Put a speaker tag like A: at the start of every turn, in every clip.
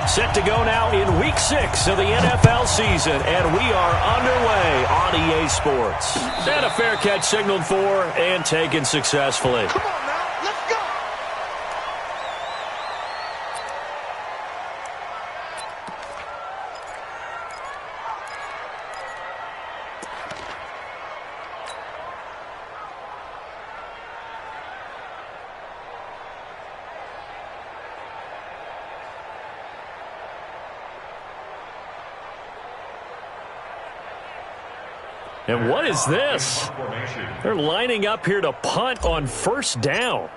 A: Set to go now in Week 6 of the NFL season, and we are underway on EA Sports. And a fair catch signaled for and taken successfully.
B: Come on now, let's go!
A: And what is this? They're lining up here to punt on first down.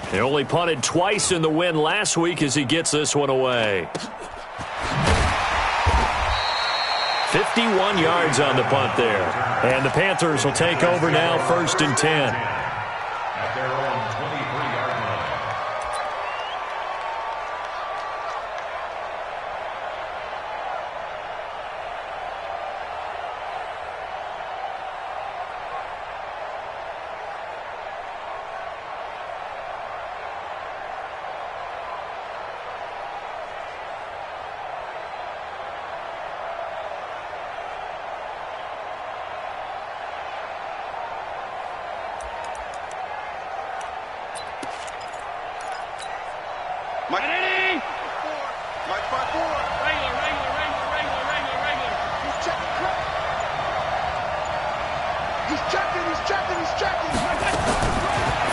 A: They only punted twice in the win last week as he gets this one away. 51 yards on the punt there. And the Panthers will take over now, 1st and 10.
C: At their own 23-yard line.
B: Mike 5-4. He's checking.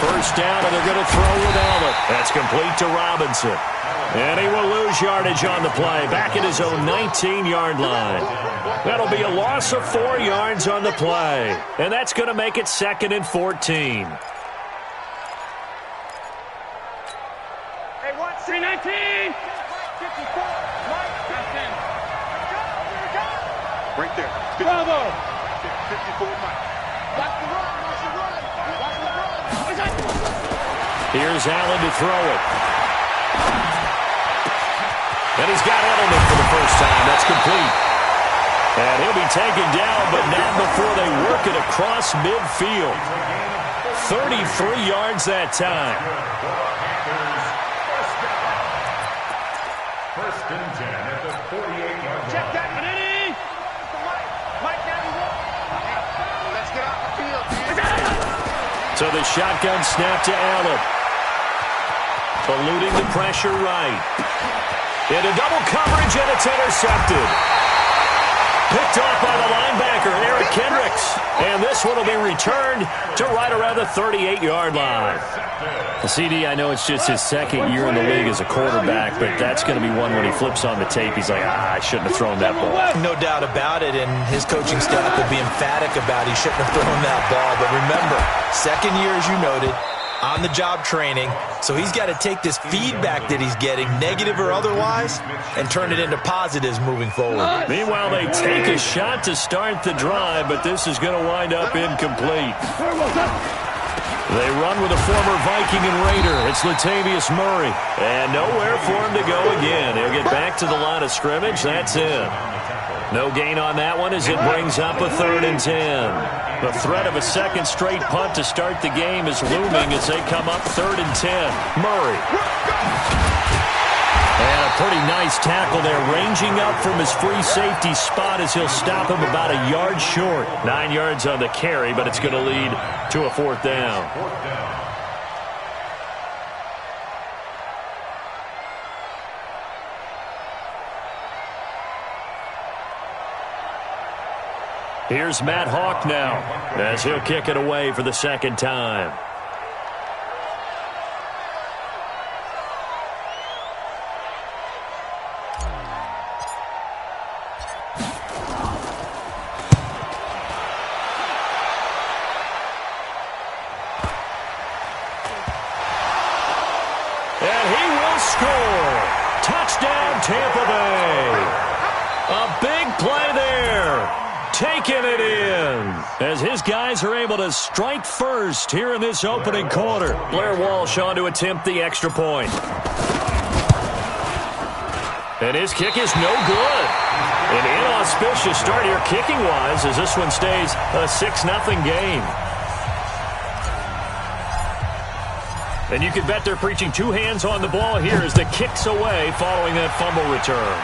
A: First down, and they're going to throw with Allen. That's complete to Robinson. And he will lose yardage on the play, back at his own 19-yard line. That'll be a loss of 4 yards on the play. And that's going to make it 2nd and 14.
D: Hey, 319. 54. Mike.
B: Right there.
D: Bravo.
B: 54 Mike. Watch the run.
A: Here's Allen to throw it. And he's got Edelman for the first time. That's complete. And he'll be taken down, but not before they work it across midfield. 33 yards that time.
C: First and 10 at the 48-yard line.
D: Check that, Manini. Mike 91.
B: Let's get out the field.
A: So the shotgun snap to Allen. Eluding the pressure right. Into double coverage, and it's intercepted. Picked off by the linebacker, Eric Kendricks. And this one will be returned to right around the 38-yard line. CD, I know it's just his 2nd year in the league as a quarterback, but that's going to be one when he flips on the tape. He's like, I shouldn't have thrown that ball.
E: No doubt about it, and his coaching staff will be emphatic about he shouldn't have thrown that ball. But remember, 2nd year, as you noted, on-the-job training, so he's got to take this feedback that he's getting, negative or otherwise, and turn it into positives moving forward.
A: Meanwhile, they take a shot to start the drive, but this is going to wind up incomplete. They run with a former Viking and Raider. It's Latavius Murray. And nowhere for him to go again. He'll get back to the line of scrimmage. That's it. No gain on that one as it brings up a 3rd and 10. The threat of a second straight punt to start the game is looming as they come up 3rd and 10. Murray. And a pretty nice tackle there, ranging up from his free safety spot as he'll stop him about a yard short. 9 yards on the carry, but it's going to lead to a 4th down. Here's Matt Hawk now as he'll kick it away for the 2nd time. And he will score. Touchdown, Tampa Bay. A big play there. Taking it in as his guys are able to strike first here in this opening quarter. Blair Walsh on to attempt the extra point. And his kick is no good. An inauspicious start here kicking-wise as this one stays a 6-0 game. And you can bet they're preaching two hands on the ball here as the kick's away following that fumble return.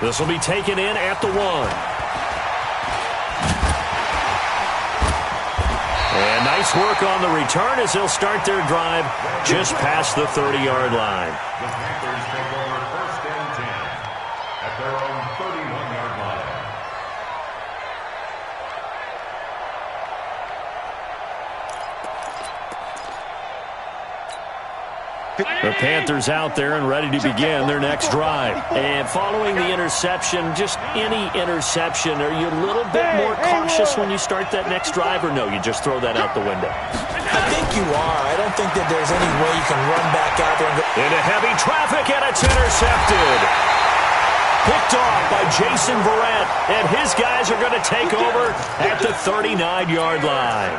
A: This will be taken in at the 1. And nice work on the return as they'll start their drive just past the 30-yard line.
C: The Panthers take over 1st and 10 at their own 31-yard line.
A: The Panthers out there and ready to begin their next drive. And following the interception, just any interception, are you a little bit more cautious when you start that next drive, or no, you just throw that out the window?
E: I think you are. I don't think that there's any way you can run back out there and go.
A: Into heavy traffic, and it's intercepted. Picked off by Jason Verrett, and his guys are going to take over at the 39-yard line.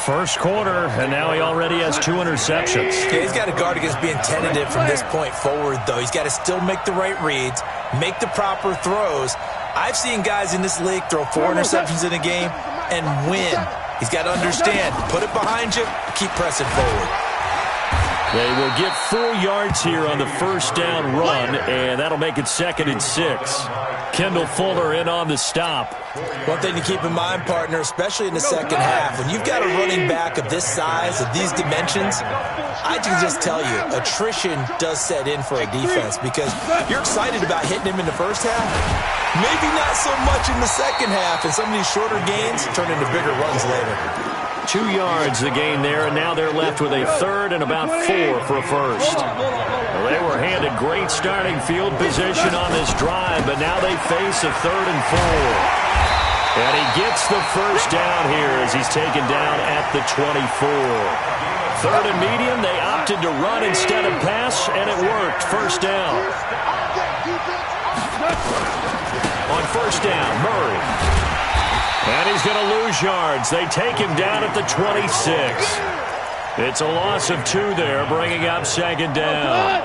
A: First quarter, and now he already has 2 interceptions.
E: Yeah, he's got to guard against being tentative from this point forward, though. He's got to still make the right reads, make the proper throws. I've seen guys in this league throw 4 interceptions in a game and win. He's got to understand, put it behind you, keep pressing forward.
A: They will get 4 yards here on the first down run, and that'll make it 2nd and 6. Kendall Fuller in on the stop.
E: One thing to keep in mind, partner, especially in the second half, when you've got a running back of this size, of these dimensions, I can just tell you, attrition does set in for a defense because you're excited about hitting him in the first half. Maybe not so much in the second half, and some of these shorter gains turn into bigger runs later.
A: 2 yards the gain there, and now they're left with a 3rd and about 4 for a first. Well, they were handed great starting field position on this drive, but now they face a 3rd and 4. And he gets the first down here as he's taken down at the 24. 3rd and medium, they opted to run instead of pass, and it worked. First down. On first down, Murray. And he's going to lose yards. They take him down at the 26. It's a loss of 2 there, bringing up 2nd down.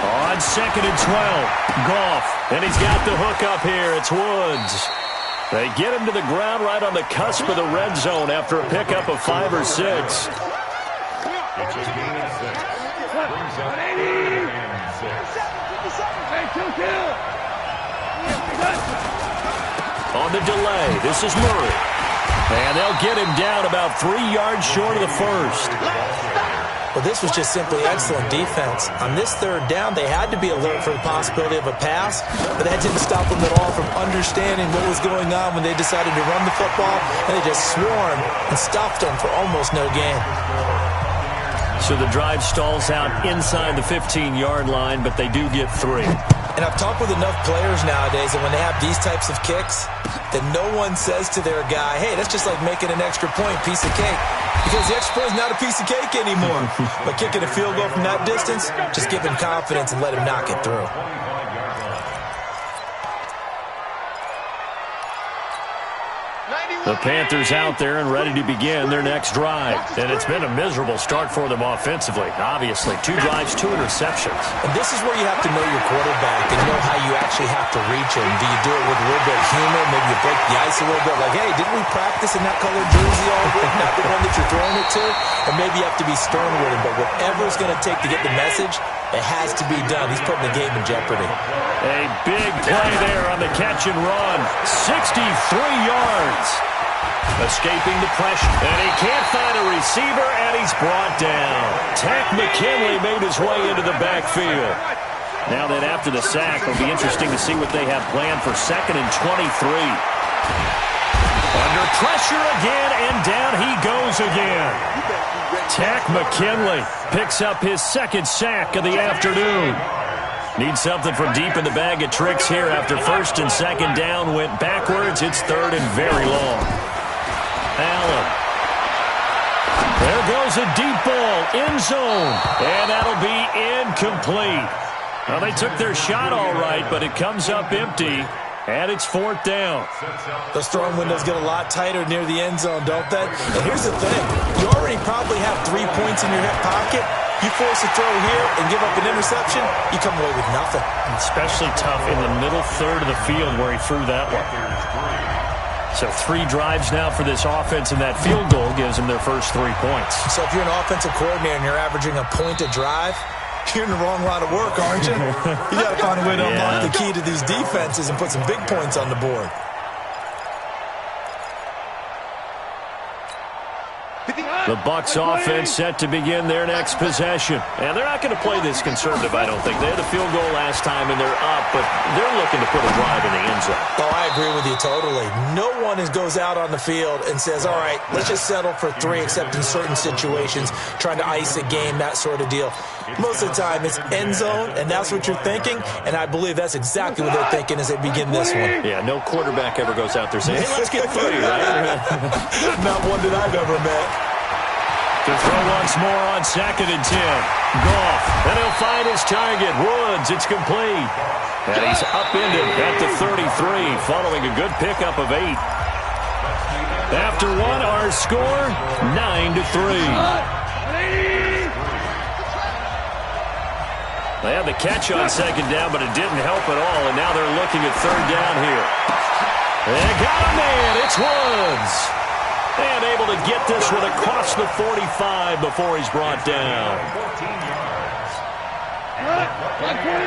A: On 2nd and 12, Goff. And he's got the hook up here. It's Woods. They get him to the ground right on the cusp of the red zone after a pickup of 5 or 6.
C: It's a gain of 6. Brings up 3rd and 6.
A: On the delay, this is Murray. And they'll get him down about 3 yards short of the first.
E: Well, this was just simply excellent defense. On this 3rd down, they had to be alert for the possibility of a pass, but that didn't stop them at all from understanding what was going on when they decided to run the football, and they just swarmed and stopped them for almost no gain.
A: So the drive stalls out inside the 15-yard line, but they do get 3.
E: And I've talked with enough players nowadays that when they have these types of kicks, that no one says to their guy, hey, that's just like making an extra point, piece of cake. Because the extra point is not a piece of cake anymore. But kicking a field goal from that distance, just give him confidence and let him knock it through.
A: The Panthers out there and ready to begin their next drive. And it's been a miserable start for them offensively. Obviously, 2 drives, 2 interceptions.
E: And this is where you have to know your quarterback and know how you actually have to reach him. Do you do it with a little bit of humor? Maybe you break the ice a little bit. Like, hey, didn't we practice in that colored jersey all week? Not the one that you're throwing it to? And maybe you have to be stern with him. But whatever it's going to take to get the message, it has to be done. He's putting the game in jeopardy.
A: A big play there on the catch and run. 63 yards. Escaping the pressure. And he can't find a receiver, and he's brought down. Tack McKinley made his way into the backfield. Now then, after the sack, it'll be interesting to see what they have planned for 2nd and 23. Under pressure again, and down he goes again. Tack McKinley picks up his 2nd sack of the afternoon. Needs something from deep in the bag of tricks here after 1st and 2nd down went backwards. It's 3rd and very long. Allen. There goes a deep ball, end zone, and that'll be incomplete. Well, they took their shot all right, but it comes up empty. And it's 4th down.
E: Those throwing windows get a lot tighter near the end zone, don't they? And here's the thing. You already probably have 3 points in your hip pocket. You force a throw here and give up an interception, you come away with nothing.
A: Especially tough in the middle third of the field where he threw that one. So 3 drives now for this offense, and that field goal gives them their first 3 points.
E: So if you're an offensive coordinator and you're averaging a point a drive, you're in the wrong line of work, aren't you? You got to find a way to unlock the key to these defenses and put some big points on the board.
A: The Bucs offense set to begin their next possession. And they're not going to play this conservative, I don't think. They had the field goal last time, and they're up, but they're looking to put a drive in the end zone.
E: Oh, I agree with you totally. No one goes out on the field and says, all right, let's just settle for 3, except in certain situations, trying to ice a game, that sort of deal. Most of the time, it's end zone, and that's what you're thinking, and I believe that's exactly what they're thinking as they begin this one.
A: Yeah, no quarterback ever goes out there saying, hey, let's get 3, right?
E: Not one that I've ever met.
A: To throw once more on 2nd and 10. Goff, and he'll find his target. Woods, it's complete. And he's upended at the 33, following a good pickup of 8. After 1, our score, 9-3. They had the catch on 2nd down, but it didn't help at all, and now they're looking at 3rd down here. They got a man. It's Woods. And able to get this one across the 45 before he's brought down.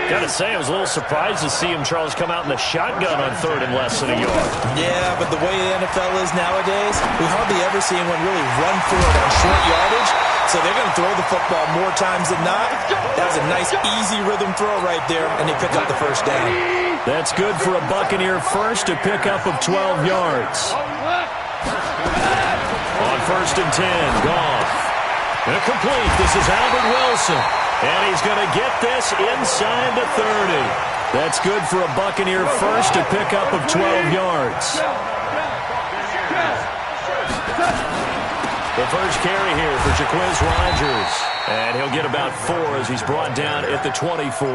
A: Got to say, I was a little surprised to see him, Charles, come out in the shotgun on 3rd and less than a yard.
E: Yeah, but the way the NFL is nowadays, we hardly ever see anyone really run for it on short yardage. So they're going to throw the football more times than not. That was a nice, easy rhythm throw right there, and they pick up the 1st down.
A: That's good for a Buccaneer first, a pickup of 12 yards. On 1st and 10, Goff. Complete. This is Albert Wilson. And he's going to get this inside the 30. That's good for a Buccaneer first, a pickup of 12 yards. The first carry here for Jaquiz Rogers. And he'll get about 4 as he's brought down at the 24.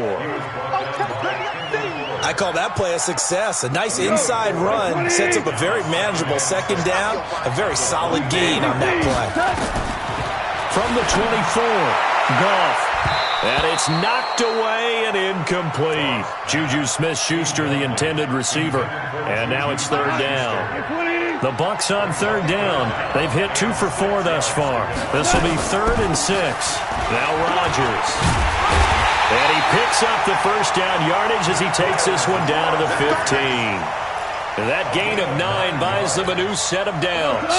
E: I call that play a success. A nice inside run sets up a very manageable 2nd down. A very solid gain on that play.
A: From the 24, Goff. And it's knocked away and incomplete. Juju Smith-Schuster, the intended receiver. And now it's 3rd down. The Bucs on 3rd down. They've hit 2 for 4 thus far. This will be 3rd and 6. Now Rodgers. And he picks up the 1st down yardage as he takes this one down to the 15. And that gain of 9 buys them a new set of downs.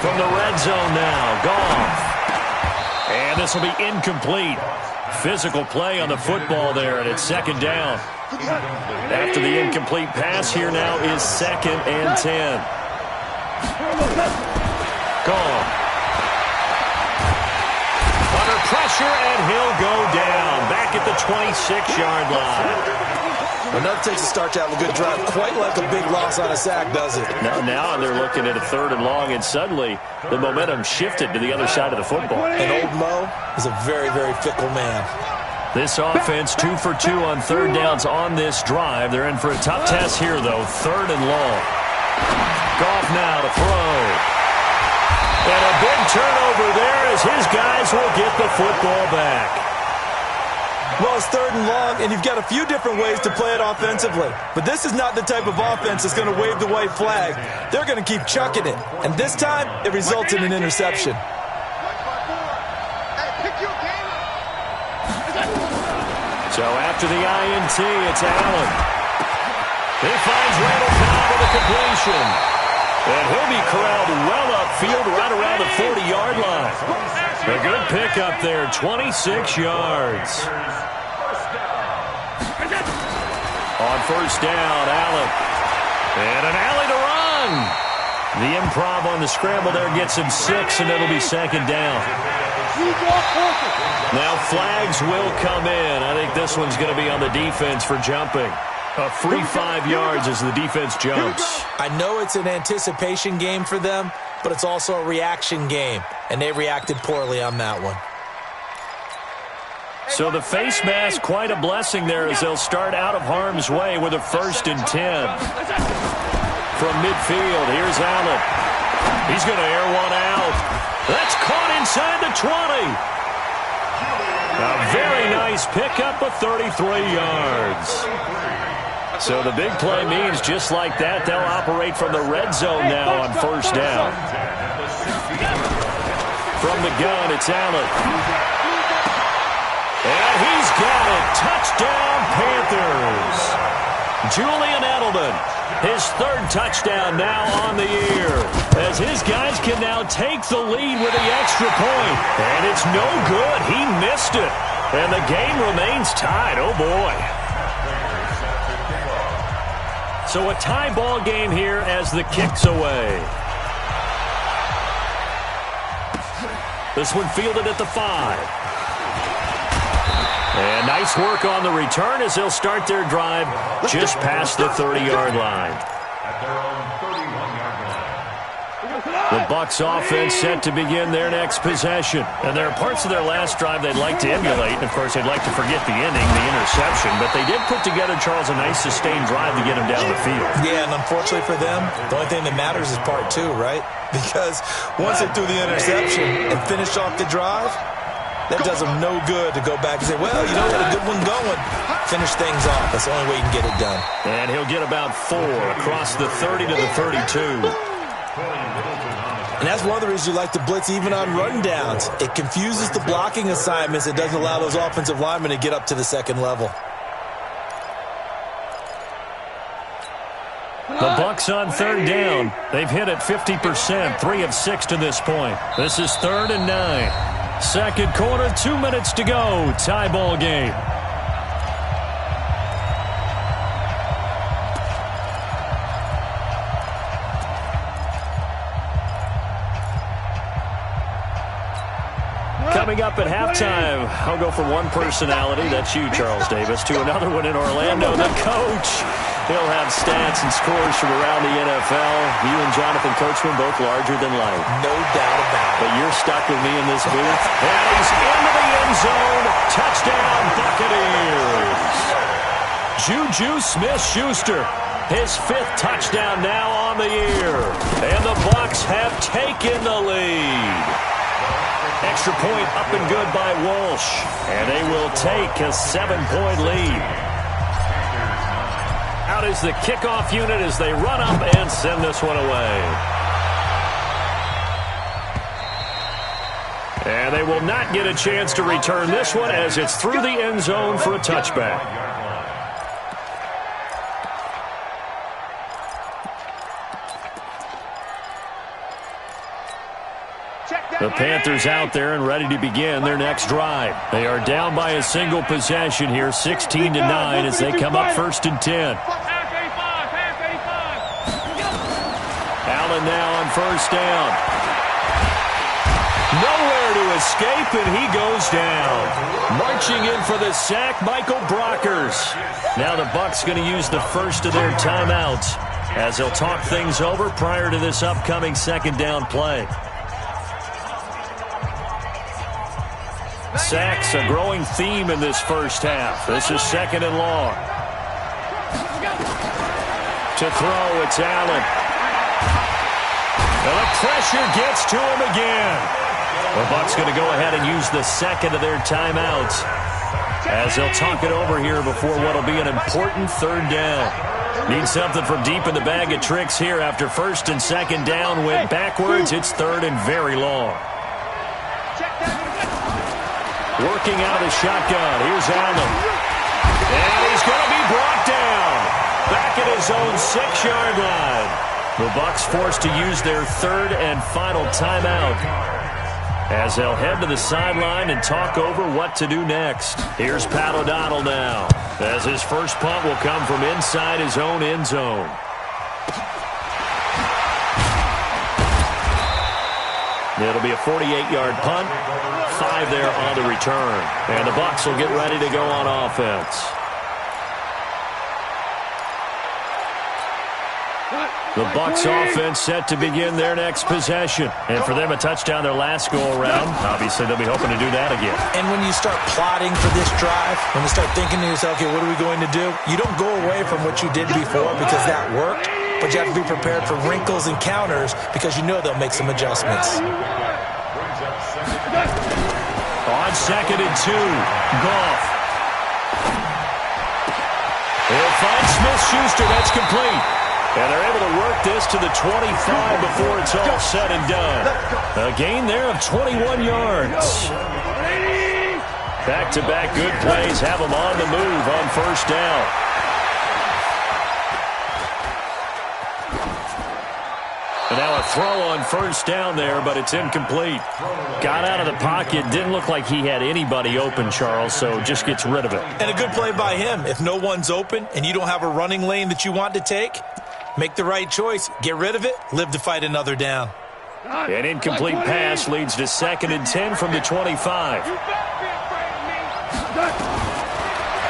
A: From the red zone now, Goff. And this will be incomplete. Physical play on the football there, and it's 2nd down. After the incomplete pass, here now is 2nd and 10. Goff. Under pressure, and he'll go down. Back at the 26-yard line.
E: Well, nothing takes a start to have a good drive quite like a big loss on a sack, does it?
A: Now they're looking at a 3rd and long, and suddenly the momentum shifted to the other side of the football.
E: And old Mo is a very, very fickle man.
A: This offense 2 for 2 on 3rd downs on this drive. They're in for a tough test here, though. 3rd and long. Goff now to throw. And a big turnover there as his guys will get the football back.
E: Well, it's 3rd and long, and you've got a few different ways to play it offensively. But this is not the type of offense that's going to wave the white flag. They're going to keep chucking it. And this time, it results in an interception.
A: So after the INT, it's Allen. He finds Randall Cobb with a completion. And he'll be corralled well upfield right around the 40-yard line. A good pickup there, 26 yards. On 1st down, Allen. And an alley to run. The improv on the scramble there gets him 6, and it'll be 2nd down. Now flags will come in. I think this one's going to be on the defense for jumping. A free 5 yards as the defense jumps.
E: I know it's an anticipation game for them, but it's also a reaction game, and they reacted poorly on that one.
A: So the face mask, quite a blessing there as they'll start out of harm's way with a 1st and 10. From midfield, here's Allen. He's going to air one out. That's caught inside the 20. A very nice pickup of 33 yards. So the big play means just like that, they'll operate from the red zone now on 1st down. From the gun, it's Allen. And he's got it. Touchdown, Panthers. Julian Edelman, his 3rd touchdown now on the year, as his guys can now take the lead with the extra point. And it's no good. He missed it. And the game remains tied. Oh, boy. So a tie ball game here as the kick's away. This one fielded at the 5. And nice work on the return as they'll start their drive just past the 30-yard line. The Bucs offense set to begin their next possession. And there are parts of their last drive they'd like to emulate. And, of course, they'd like to forget the ending, the interception. But they did put together, Charles, a nice sustained drive to get them down the field. Yeah, and unfortunately for them, the only thing that matters is part 2, right? Because once they threw the interception and finished off the drive, that does them no good to go back and say, well, you know what, a good one going. Finish things off. That's the only way you can get it done. And he'll get about 4 across the 30 to the 32. And that's one of the reasons you like to blitz even on rundowns. It confuses the blocking assignments. It doesn't allow those offensive linemen to get up to the second level. The Bucs on 3rd down. They've hit it 50%, 3 of 6 to this point. This is 3rd and 9. Second quarter, 2 minutes to go. Tie ball game. Coming up at halftime, I'll go from one personality, that's you, Charles Davis, to another one in Orlando, the coach. He'll have stats and scores from around the NFL. You and Jonathan Coachman both larger than life. No doubt about it. But you're stuck with me in this booth. And he's into the end zone. Touchdown, Buccaneers. Juju Smith-Schuster, his 5th touchdown now on the year. And the Bucs have taken the lead. Extra point up and good by Walsh. And they will take a 7-point lead. Out is the kickoff unit as they run up and send this one away. And they will not get a chance to return this one as it's through the end zone for a touchback. The Panthers out there and ready to begin their next drive. They are down by a single possession here, 16-9, as they come up 1st and 10. Allen now on 1st down. Nowhere to escape, and he goes down. Marching in for the sack, Michael Brockers. Now the Bucs going to use the first of their timeouts as they'll talk things over prior to this upcoming 2nd down play. Sacks, a growing theme in this first half. This is 2nd and long. To throw, it's Allen. And the pressure gets to him again. The Bucs going to go ahead and use the 2nd of their timeouts as they'll talk it over here before what will be an important 3rd down. Need something from deep in the bag of tricks here after 1st and 2nd down went backwards. It's 3rd and very long. Working out of the shotgun. Here's Allen. And he's going to be brought down. Back at his own 6-yard line. The Bucs forced to use their 3rd and final timeout as they'll head to the sideline and talk over what to do next. Here's Pat O'Donnell now as his first punt will come from inside his own end zone. It'll be a 48-yard punt. 5 there on the return. And the Bucs will get ready to go on offense. The Bucs offense set to begin their next possession. And for them, a touchdown their last go-around. Obviously, they'll be hoping to do that again.
E: And when you start plotting for this drive, when you start thinking to yourself, okay, what are we going to do? You don't go away from what you did before because that worked, but you have to be prepared for wrinkles and counters because you know they'll make some adjustments.
A: On 2nd and 2, Goff. He'll find Smith-Schuster. That's complete. And they're able to work this to the 25 before it's all said and done. A gain there of 21 yards. Back-to-back good plays have them on the move on first down. And now a throw on first down there, but it's incomplete. Got out of the pocket. Didn't look like he had anybody open, Charles, so just gets rid of it.
E: And a good play by him. If no one's open and you don't have a running lane that you want to take, make the right choice. Get rid of it. Live to fight another down.
A: An incomplete pass leads to 2nd and 10 from the 25.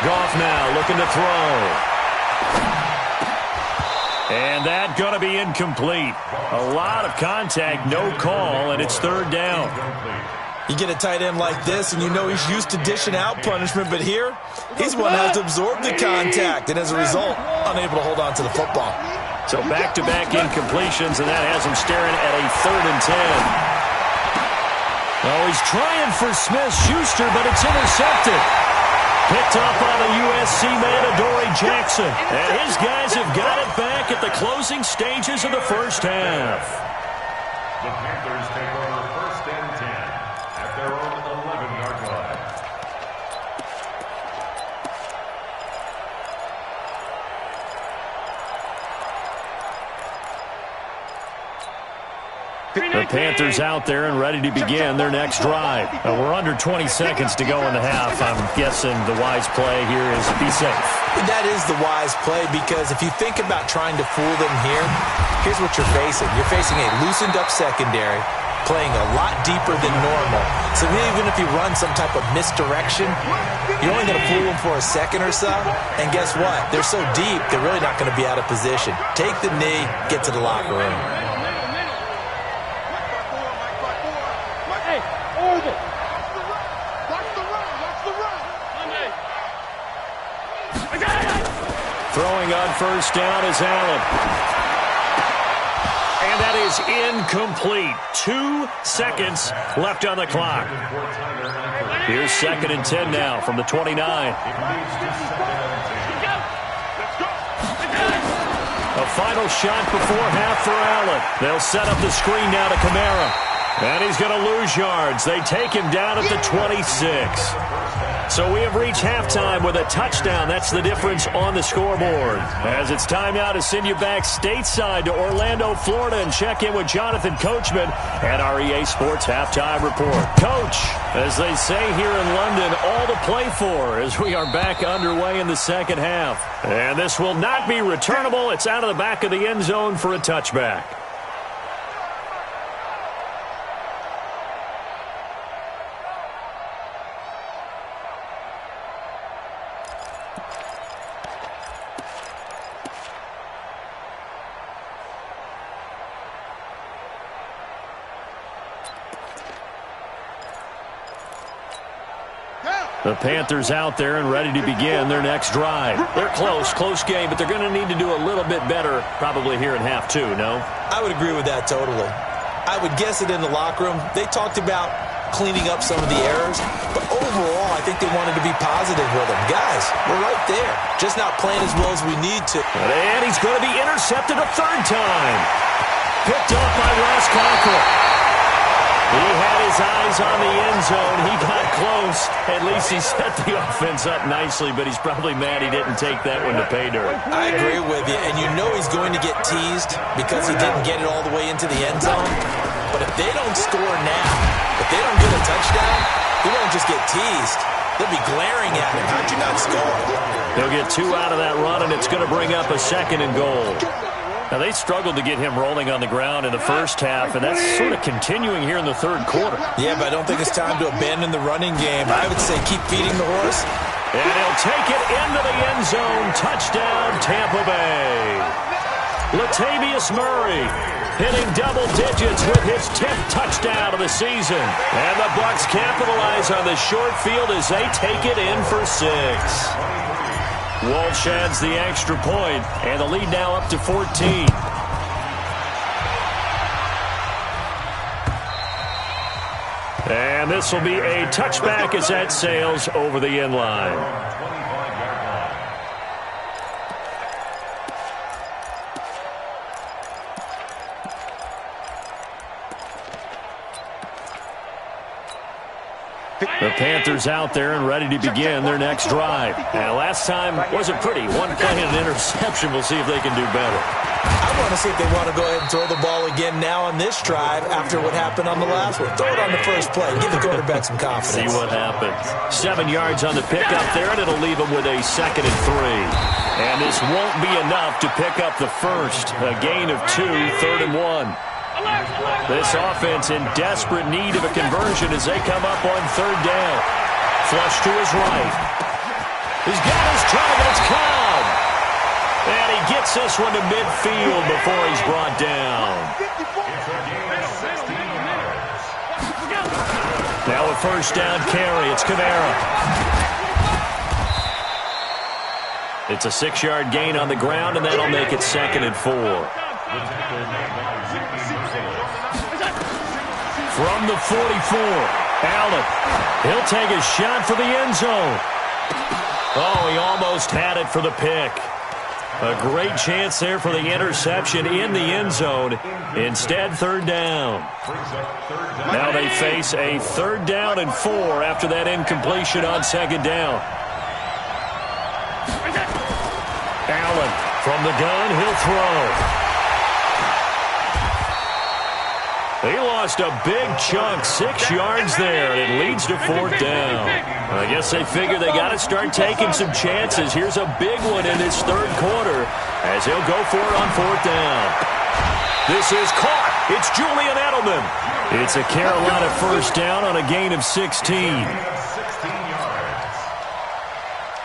A: Goff now looking to throw. And that going to be incomplete. A lot of contact, no call, and it's 3rd down.
E: You get a tight end like this, and you know he's used to dishing out punishment, but here, he's the one that has to absorb the contact, and as a result, unable to hold on to the football.
A: So back-to-back incompletions, and that has him staring at a 3rd and 10. Oh, he's trying for Smith-Schuster, but it's intercepted. Picked up on a USC man, Adoree Jackson. And his guys have got it back at the closing stages of the first half.
C: The Panthers take over 1st and 10 at their own 11-yard line.
A: The Panthers out there and ready to begin their next drive. We're under 20 seconds to go in the half. I'm guessing the wise play here is be safe.
E: That is the wise play because if you think about trying to fool them here, here's what you're facing. You're facing a loosened-up secondary, playing a lot deeper than normal. So even if you run some type of misdirection, you're only going to fool them for a second or so. And guess what? They're so deep, they're really not going to be out of position. Take the knee, get to the locker room.
A: Throwing on first down is Allen. And that is incomplete. 2 seconds left on the clock. Here's 2nd and 10 now from the 29. A final shot before half for Allen. They'll set up the screen now to Kamara. And he's going to lose yards. They take him down at the 26. So we have reached halftime with a touchdown. That's the difference on the scoreboard. As it's time now to send you back stateside to Orlando, Florida, and check in with Jonathan Coachman and our EA Sports Halftime Report. Coach, as they say here in London, all to play for as we are back underway in the second half. And this will not be returnable. It's out of the back of the end zone for a touchback. The Panthers out there and ready to begin their next drive. They're close game, but they're going to need to do a little bit better probably here in half 2, no?
E: I would agree with that totally. I would guess it in the locker room. They talked about cleaning up some of the errors, but overall, I think they wanted to be positive with them. Guys, we're right there, just not playing as well as we need to.
A: And he's going to be intercepted a 3rd time. Picked up by Ross Cockrell. He had his eyes on the end zone. He got close. At least he set the offense up nicely, but he's probably mad he didn't take that one to pay dirt.
E: I agree with you, and you know he's going to get teased because he didn't get it all the way into the end zone. But if they don't score now, if they don't get a touchdown, he won't just get teased. They'll be glaring at him. How'd you not score?
A: They'll get 2 out of that run, and it's going to bring up a 2nd and goal. Now, they struggled to get him rolling on the ground in the first half, and that's sort of continuing here in the 3rd quarter.
E: Yeah, but I don't think it's time to abandon the running game. I would say keep feeding the horse.
A: And he'll take it into the end zone. Touchdown, Tampa Bay. Latavius Murray hitting double digits with his 10th touchdown of the season. And the Bucs capitalize on the short field as they take it in for 6. Walsh adds the extra point, and the lead now up to 14. And this will be a touchback as that sails over the end line. The Panthers out there and ready to begin their next drive. And last time wasn't pretty. One play and an interception. We'll see if they can do better.
E: I want to see if they want to go ahead and throw the ball again now on this drive after what happened on the last one. Throw it on the first play. Give the quarterback some confidence.
A: See what happens. 7 yards on the pickup there, and it'll leave them with a 2nd and 3. And this won't be enough to pick up the first. A gain of 2, 3rd and 1. This offense in desperate need of a conversion as they come up on 3rd down. Flush to his right. He's got his target. It's Cobb. And he gets this one to midfield before he's brought down. Now a 1st down carry. It's Kamara. It's a 6-yard gain on the ground, and that'll make it 2nd and 4. From the 44, Allen. He'll take a shot for the end zone. Oh, he almost had it for the pick. A great chance there for the interception in the end zone. Instead, 3rd down. Now they face a 3rd down and 4 after that incompletion on 2nd down. Allen from the gun, he'll throw. He lost a big chunk, 6 yards there, and it leads to 4th down. I guess they figure they got to start taking some chances. Here's a big one in this 3rd quarter as he'll go for it on 4th down. This is caught. It's Julian Edelman. It's a Carolina 1st down on a gain of 16.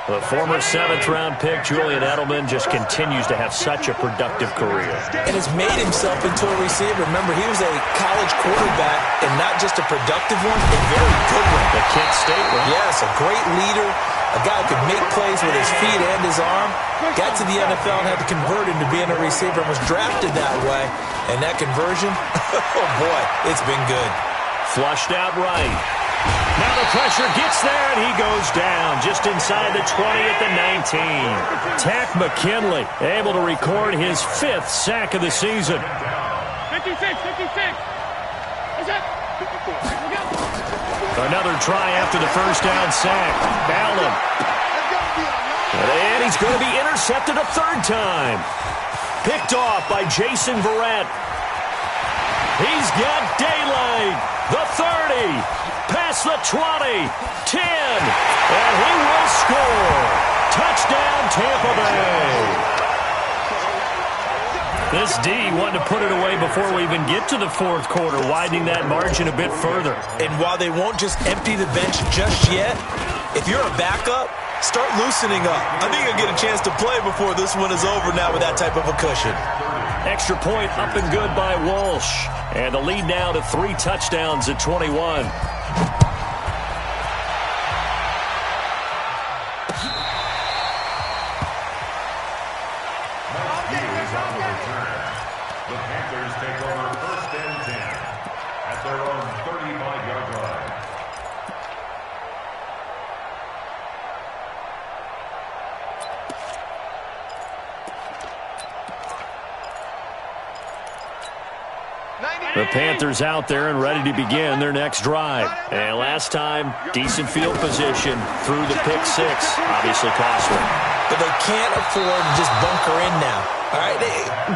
A: The former 7th-round pick, Julian Edelman, just continues to have such a productive career.
E: And has made himself into a receiver. Remember, he was a college quarterback, and not just a productive one, a very good one.
A: At Kent State, right?
E: Yes, a great leader, a guy who could make plays with his feet and his arm. Got to the NFL and had to convert into being a receiver and was drafted that way. And that conversion, oh boy, it's been good.
A: Flushed out right. Now the pressure gets there, and he goes down just inside the 20 at the 19. Tack McKinley able to record his 5th sack of the season.
D: 56.
A: Another try after the 1st down sack. Allen. And he's going to be intercepted a 3rd time. Picked off by Jason Verrett. He's got daylight. The 30. Past the 20, 10, and he will score. Touchdown, Tampa Bay. This D wanted to put it away before we even get to the 4th quarter, widening that margin a bit further.
E: And while they won't just empty the bench just yet, if you're a backup, start loosening up. I think you'll get a chance to play before this one is over now with that type of a cushion.
A: Extra point up and good by Walsh. And the lead now to 3 touchdowns at 21.
C: The Panthers take over 1st and 10 at their own 35-yard line.
A: The Panthers out there and ready to begin their next drive. And last time, decent field position through the pick 6. Obviously costly.
E: But they can't afford to just bunker in now. All right,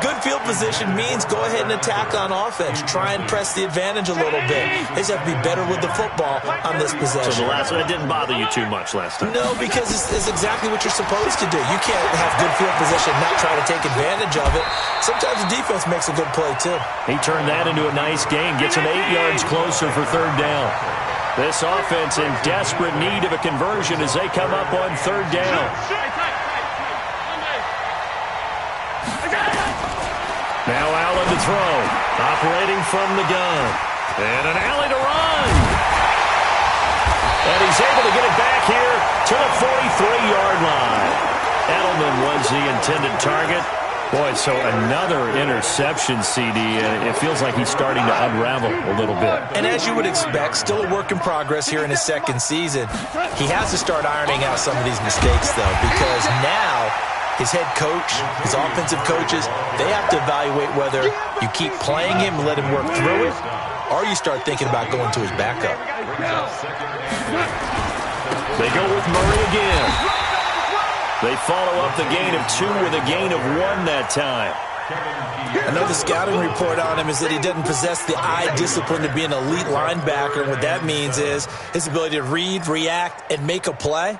E: good field position means go ahead and attack on offense. Try and press the advantage a little bit. They just have to be better with the football on this possession.
A: So the last one, it didn't bother you too much last time?
E: No, because it's exactly what you're supposed to do. You can't have good field position and not try to take advantage of it. Sometimes the defense makes a good play, too.
A: He turned that into a nice gain. Gets him 8 yards closer for 3rd down. This offense in desperate need of a conversion as they come up on 3rd down. Now Allen to throw. Operating from the gun. And an alley to run. And he's able to get it back here to the 43-yard line. Edelman was the intended target. Boy, so another interception, CD, and it feels like he's starting to unravel a little bit.
E: And as you would expect, still a work in progress here in his second season. He has to start ironing out some of these mistakes, though, because now his head coach, his offensive coaches, they have to evaluate whether you keep playing him and let him work through it, or you start thinking about going to his backup.
A: They go with Murray again. They follow up the gain of 2 with a gain of 1 that time.
E: Another scouting report on him is that he doesn't possess the eye discipline to be an elite linebacker. What that means is his ability to read, react, and make a play.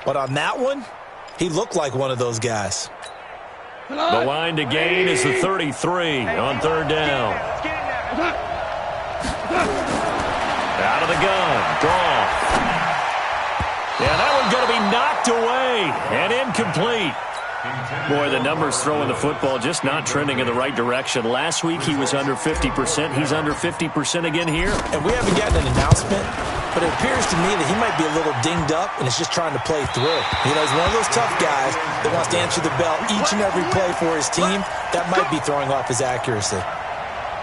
E: But on that one, he looked like one of those guys.
A: The line to gain is the 33 on third down. Out of the gun, Goff. Yeah, that one's going to be knocked away and incomplete. Boy, the numbers throwing the football just not trending in the right direction. Last week he was under 50%. He's under 50% again here.
E: And we haven't gotten an announcement, but it appears to me that he might be a little dinged up and is just trying to play through. You know, he's one of those tough guys that wants to answer the bell each and every play for his team. That might be throwing off his accuracy.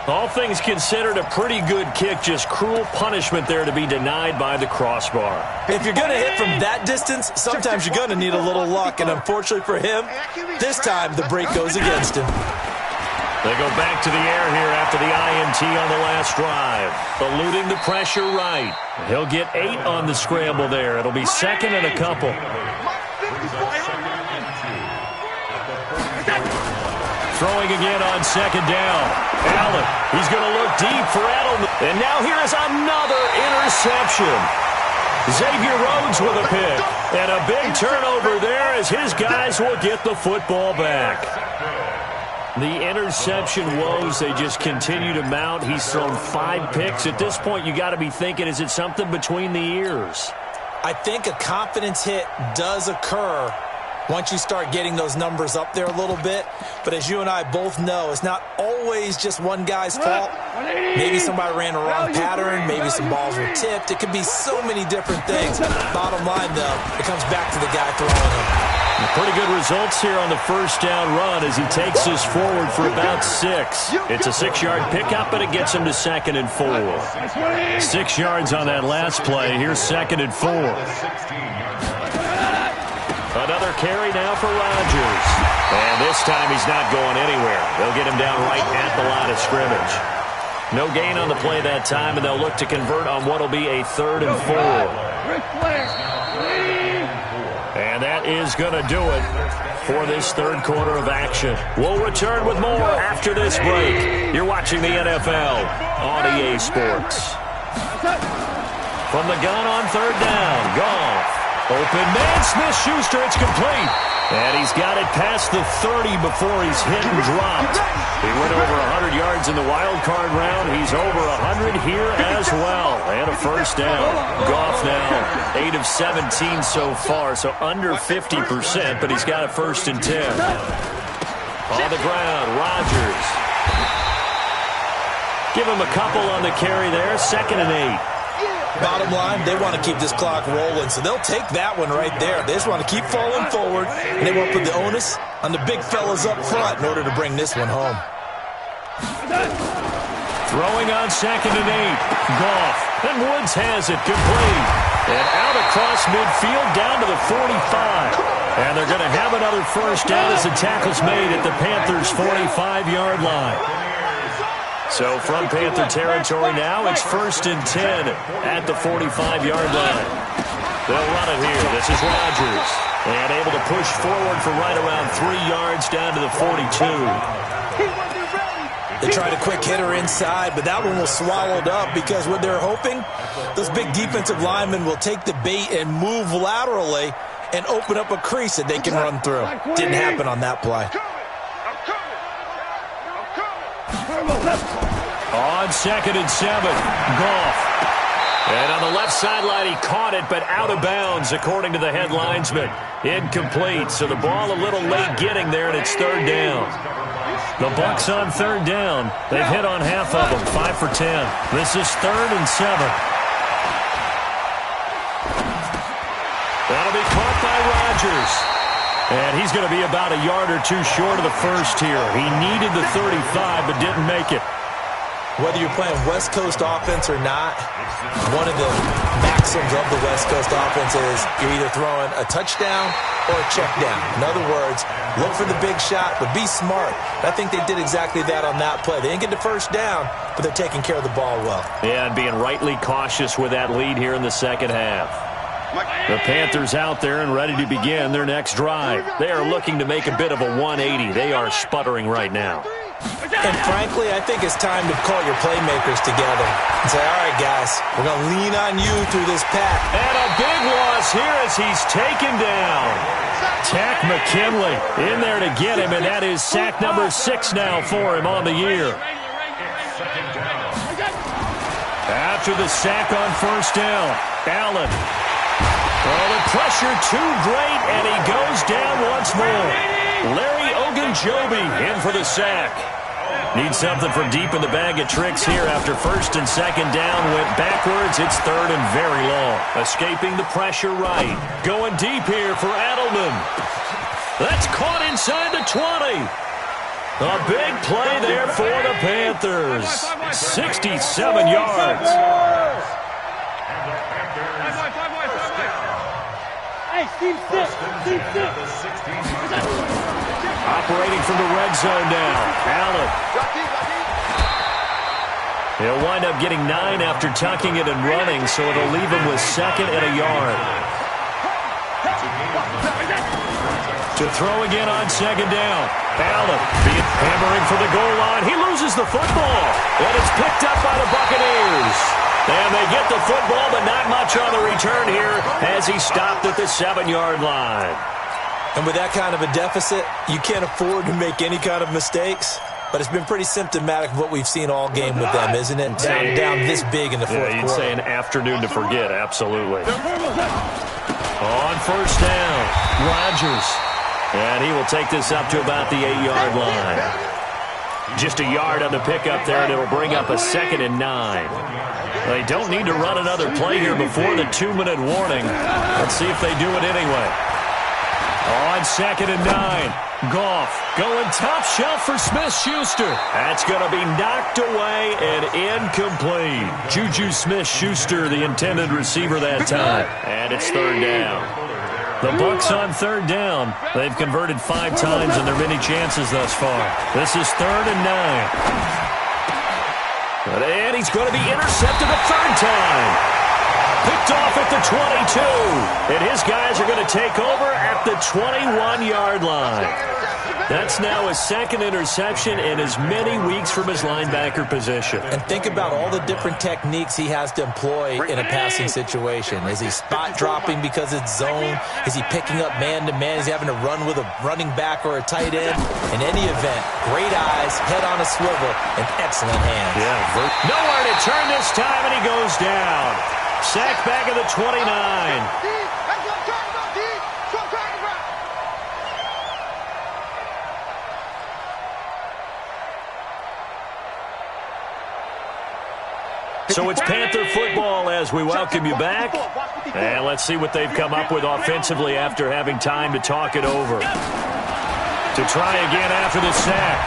A: All things considered, a pretty good kick. Just cruel punishment there to be denied by the crossbar.
E: If you're going to hit from that distance, sometimes you're going to need a little luck. And unfortunately for him, this time the break goes against him.
A: They go back to the air here after the INT on the last drive. Eluding the pressure right. He'll get 8 on the scramble there. It'll be second and a couple. Throwing again on second down. Allen, he's going to look deep for Edelman. And now here is another interception. Xavier Rhodes with a pick. And a big turnover there as his guys will get the football back. The interception woes, they just continue to mount. He's thrown 5 picks. At this point, you got to be thinking, is it something between the ears?
E: I think a confidence hit does occur once you start getting those numbers up there a little bit. But as you and I both know, it's not always just one guy's fault. Maybe somebody ran a wrong pattern. Maybe some balls were tipped. It could be so many different things. Bottom line, though, it comes back to the guy throwing them.
A: Pretty good results here on the first down run as he takes this forward for about 6. It's a 6-yard pickup, but it gets him to 2nd and 4. 6 yards on that last play. Here's 2nd and 4. Another carry now for Rodgers. And this time he's not going anywhere. They'll get him down right at the line of scrimmage. No gain on the play that time, and they'll look to convert on what will be a 3rd and 4. And that is going to do it for this third quarter of action. We'll return with more after this break. You're watching the NFL on EA Sports. From the gun on third down, Goff. Open man, Smith-Schuster, it's complete. And he's got it past the 30 before he's hit and dropped. He went over 100 yards in the wild card round. He's over 100 here as well. And a first down. Goff now 8 of 17 so far, so under 50%, but he's got a 1st and 10. On the ground, Rodgers. Give him a couple on the carry there, 2nd and 8.
E: Bottom line, they want to keep this clock rolling, so they'll take that one right there. They just want to keep falling forward, and they want to put the onus on the big fellas up front in order to bring this one home.
A: Throwing on 2nd and 8. Goff. And Woods has it complete. And out across midfield down to the 45. And they're going to have another first down as the tackle's made at the Panthers' 45-yard line. So from Panther territory now, it's 1st and 10 at the 45-yard line. They'll run it here. This is Rodgers. And able to push forward for right around 3 yards down to the 42.
E: They tried a quick hitter inside, but that one was swallowed up because what they're hoping, those big defensive linemen will take the bait and move laterally and open up a crease that they can run through. Didn't happen on that play.
A: On 2nd and 7, Goff. And on the left sideline, he caught it, but out of bounds, according to the head linesman. Incomplete, so the ball a little late getting there, and it's 3rd down. The Bucs on third down. They've hit on half of them, 5 for 10. This is 3rd and 7. That'll be caught by Rodgers. And he's going to be about a yard or two short of the first here. He needed the 35, but didn't make it.
E: Whether you're playing West Coast offense or not, one of the maxims of the West Coast offense is you're either throwing a touchdown or a check down. In other words, look for the big shot, but be smart. I think they did exactly that on that play. They didn't get the first down, but they're taking care of the ball well.
A: Yeah, and being rightly cautious with that lead here in the second half. The Panthers out there and ready to begin their next drive. They are looking to make a bit of a 180. They are sputtering right now.
E: And frankly, I think it's time to call your playmakers together and say, all right, guys, we're going to lean on you through this pack.
A: And a big loss here as he's taken down. Tack McKinley in there to get him, and that is sack number 6 now for him on the year. After the sack on first down, Allen. Oh, the pressure too great, and he goes down once more. Larry Ogunjobi in for the sack. Needs something from deep in the bag of tricks here after first and second down. Went backwards. It's 3rd and very long. Escaping the pressure right. Going deep here for Adelman. That's caught inside the 20. A big play there for the Panthers. 67 yards. Operating from the red zone now. Allen. He'll wind up getting 9 after tucking it and running, so it'll leave him with 2nd and a yard. To throw again on 2nd down. Allen hammering for the goal line. He loses the football, and it's picked up by the Buccaneers. And they get the football, but not much on the return here as he stopped at the 7-yard line.
E: And with that kind of a deficit, you can't afford to make any kind of mistakes. But it's been pretty symptomatic of what we've seen all game with them, isn't it? Down this big in the fourth quarter.
A: You'd say an afternoon to forget, absolutely. On first down, Rodgers. And he will take this up to about the 8-yard line. Just a yard on the pickup there, and it'll bring up a 2nd and 9. They don't need to run another play here before the 2-minute warning. Let's see if they do it anyway. On 2nd and 9, Goff going top shelf for Smith-Schuster. That's going to be knocked away and incomplete. Juju Smith-Schuster, the intended receiver that time. And it's 3rd down. The Bucs on 3rd down. They've converted 5 times in their many chances thus far. This is 3rd and 9. And he's going to be intercepted a 3rd time. Picked off at the 22. And his guys are going to take over at the 21-yard line. That's now his 2nd interception in as many weeks from his linebacker position.
E: And think about all the different techniques he has to employ in a passing situation. Is he spot dropping because it's zone? Is he picking up man-to-man? Is he having to run with a running back or a tight end? In any event, great eyes, head on a swivel, and excellent hands.
A: Yeah, nowhere to turn this time, and he goes down. Sacked back at the 29. So it's Panther football as we welcome you back. And let's see what they've come up with offensively after having time to talk it over. To try again after the sack.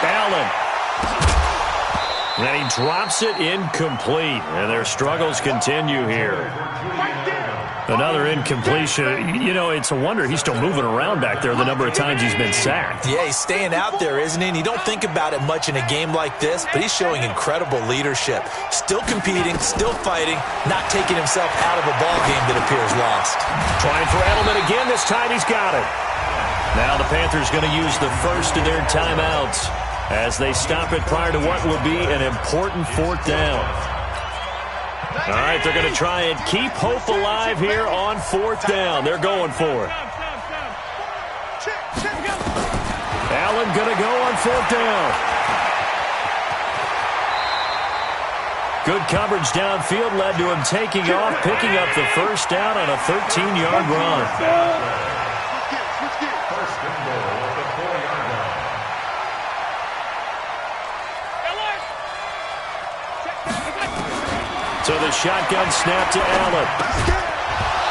A: Allen. And he drops it incomplete. And their struggles continue here. Another incompletion. You know, it's a wonder he's still moving around back there the number of times he's been sacked.
E: Yeah, he's staying out there, isn't he? And you don't think about it much in a game like this, but he's showing incredible leadership. Still competing, still fighting, not taking himself out of a ball game that appears lost.
A: Trying for Edelman again. This time he's got it. Now the Panthers going to use the first of their timeouts as they stop it prior to what will be an important 4th down. All right, they're going to try and keep hope alive here on 4th down. They're going for it. Allen going to go on 4th down. Good coverage downfield led to him taking off, picking up the first down on a 13-yard run. So the shotgun snap to Allen.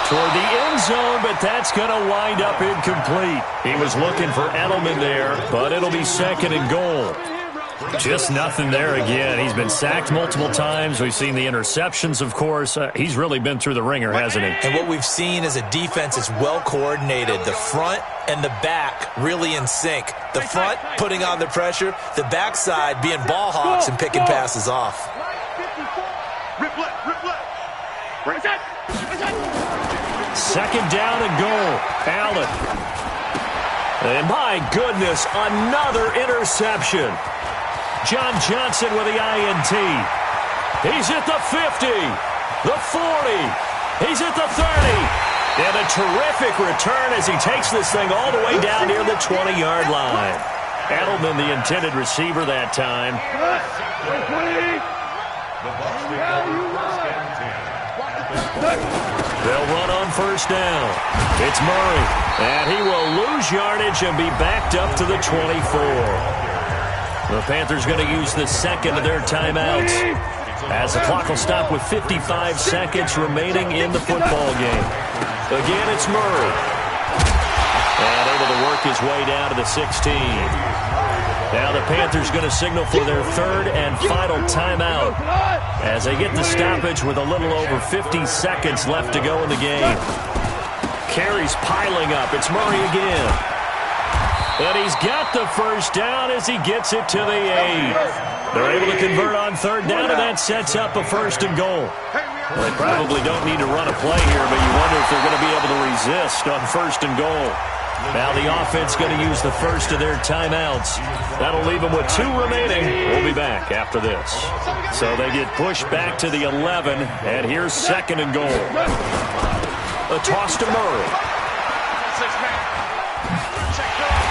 A: Toward the end zone, but that's going to wind up incomplete. He was looking for Edelman there, but it'll be second and goal. Just nothing there again. He's been sacked multiple times. We've seen the interceptions, of course. He's really been through the ringer, hasn't he?
E: And what we've seen is a defense that's well coordinated. The front and the back really in sync. The front putting on the pressure, the backside being ball hawks and picking passes off.
B: Rip left, rip left.
A: Second down and goal. Allen. And my goodness, another interception. John Johnson with the INT. He's at the 50, the 40. He's at the 30. And a terrific return as he takes this thing all the way down near the 20-yard line. Edelman, the intended receiver that time. They'll run on first down. It's Murray. And he will lose yardage and be backed up to the 24. The Panthers going to use the second of their timeouts as the clock will stop with 55 seconds remaining in the football game. Again, it's Murray. And able to work his way down to the 16. Now the Panthers going to signal for their third and final timeout as they get the stoppage with a little over 50 seconds left to go in the game. Carries piling up. It's Murray again. And he's got the first down as he gets it to the 8. They're able to convert on third down, and that sets up a first and goal. Well, they probably don't need to run a play here, but you wonder if they're going to be able to resist on first and goal. Now the offense going to use the first of their timeouts. That'll leave them with 2 remaining. We'll be back after this. So they get pushed back to the 11, and here's second and goal. A toss to Murray.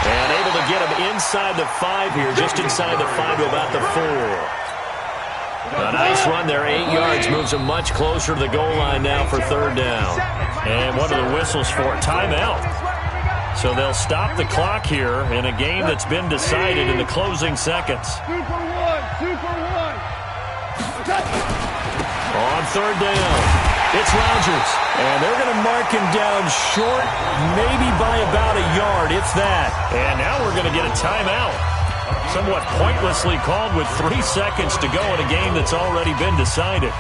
A: And able to get him inside the 5 here, just inside the 5 to about the 4. A nice run there, 8 yards, moves him much closer to the goal line now for third down. And what are the whistles for? Timeout. So they'll stop the clock here in a game that's been decided in the closing seconds.
D: 2 for 1, 2 for 1.
A: On third down. It's Rodgers, and they're going to mark him down short, maybe by about a yard, if that. And now we're going to get a timeout. Somewhat pointlessly called with 3 seconds to go in a game that's already been decided.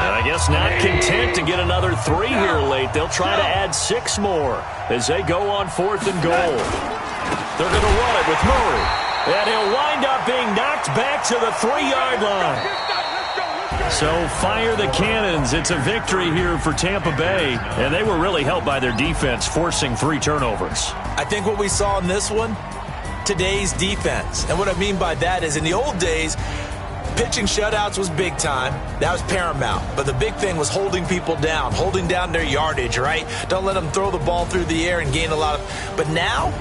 A: And I guess not content to get another 3 here late. They'll try to add 6 more as they go on fourth and goal. They're going to run it with Murray. And he'll wind up being knocked back to the 3-yard line. So fire the cannons. It's a victory here for Tampa Bay. And they were really helped by their defense, forcing 3 turnovers.
E: I think what we saw in this one, today's defense. And what I mean by that is in the old days, pitching shutouts was big time. That was paramount. But the big thing was holding people down, holding down their yardage, right? Don't let them throw the ball through the air and gain a lot of... But now,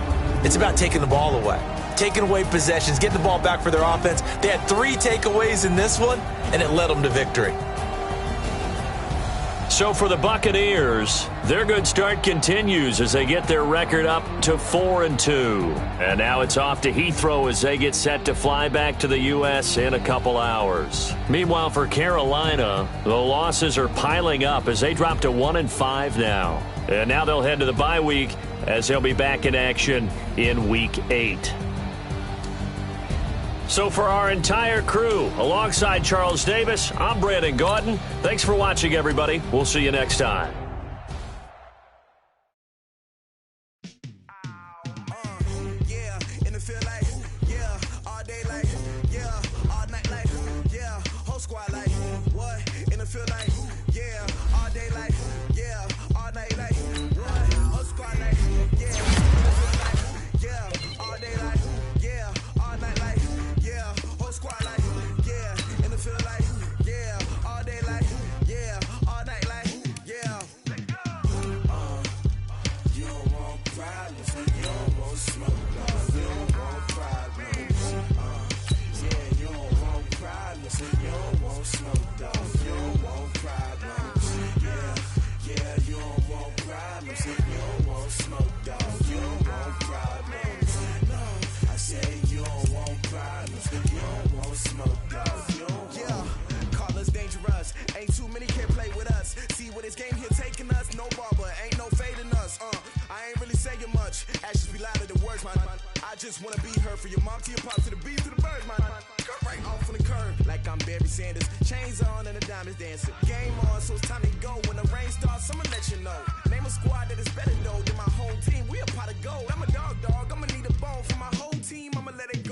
E: it's about taking the ball away, taking away possessions, getting the ball back for their offense. They had 3 takeaways in this one, and it led them to victory.
A: So for the Buccaneers, their good start continues as they get their record up to 4-2. And now it's off to Heathrow as they get set to fly back to the U.S. in a couple hours. Meanwhile, for Carolina, the losses are piling up as they drop to 1-5 now. And now they'll head to the bye week as they'll be back in action in Week 8. So for our entire crew, alongside Charles Davis, I'm Brandon Gaudin. Thanks for watching, everybody. We'll see you next time.
F: All night like, yeah. Ain't too many can play with us. See where this game here taking us. No barber, ain't no fading us. I ain't really saying much. Actions be louder than words, man. I just wanna be heard from your mom to your pop to the beat to the birds, man. Cut right off on the curb like I'm Barry Sanders. Chains on and the diamonds dancing. Game on, so it's time to go. When the rain starts, I'ma let you know. Name a squad that is better though than my whole team. We a pot of gold. I'm a dog. I'ma need a bone for my whole team. I'ma let it go.